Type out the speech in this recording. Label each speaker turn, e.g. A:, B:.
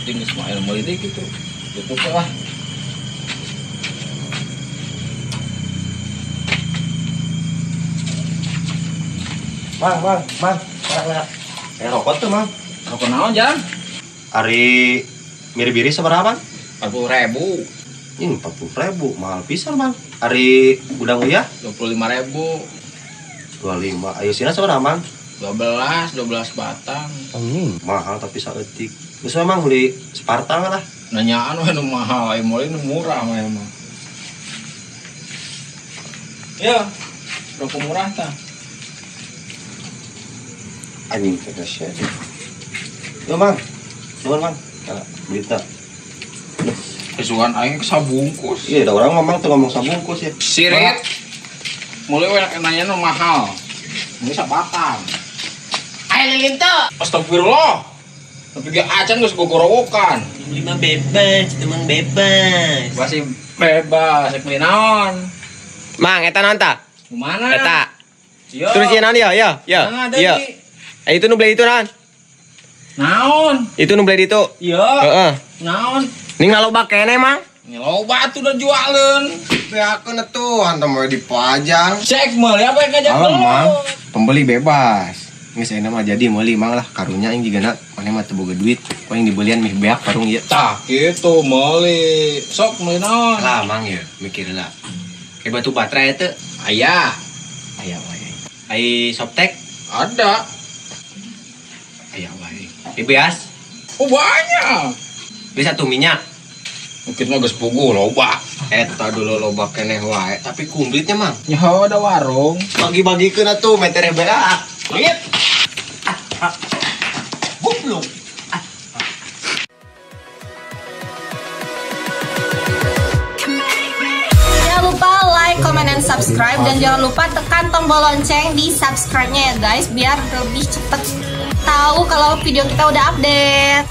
A: penting semua ilmu ini gitu. Tutup lah.
B: Mang. Rokok tuh, Mang.
A: Rokok naon, Jang?
B: Ari mirip-mirip seberapa?
A: 40.000.
B: Ini 40.000, mahal pisan, Mang. Ari udang uyah
A: 25.000.
B: 25. Ayo sina seberapa, Mang?
A: 12 batang.
B: Mahal tapi saeutik. Geus memang beli Spartang lah.
A: Nanyaan we nu mahal, aya mulai nu murah mah emang. Ya, rokok murah tah.
B: Anjing kata syah. Yo, Mang. Nuhun, Mang. Berita.
A: Kesukaan aing sabungkus.
B: Iya, ada orang ngomong tuh ngomong sabungkus ya.
A: Sirit. Mulai we nanya nu mahal. Ini sabatang. Ayo lilin tuh. Astagfirullah. Tapi ge acan geus gogorowokan.
C: Lima bebas, emang bebas.
A: Masih bebas, rek beli naon?
C: Mang, eta naon tah?
A: Mana?
C: Eta.
A: Iya.
C: Terus ieu naon ya? Iya. Itu nu beli itu naon?
A: Naon?
C: Itu nu beli itu.
A: Iya.
C: Heeh.
A: Naon?
C: Ning ngaloba kene, Mang.
A: Ngeloba tuh udah jualan.
B: Beakeun atuh hantam we dipajang.
A: Cek meuli apa yang ngajak
B: Alam,
A: lo?
B: Mang. Pembeli bebas. Geus ayeuna mah jadi meuli Mang lah karunya aing jigana maneh mah teu boga duit. Poe yang dibelian mih beak warung ieu.
A: Tah kitu meuli. Sok meuli naon?
C: Lah, Mang ya, mikir lah. Kayak batu baterai itu.
A: Aya.
C: Aya wae. Ai Softtek
A: Ada.
C: aya wae. Dibeas.
A: Oh banyak.
C: Beli satu minyak.
A: Mungkin mah geus puguh loba.
B: Eta dulu loba keneh wae, tapi kumplitnya Mang.
A: Ya ada warung.
B: Bagi-bagikeun atuh metere beak.
A: Lihat.
B: Goblok.
D: Jangan lupa like, comment, and subscribe. Dan jangan lupa tekan tombol lonceng di subscribe-nya ya guys, biar lebih cepet tahu kalau video kita udah update.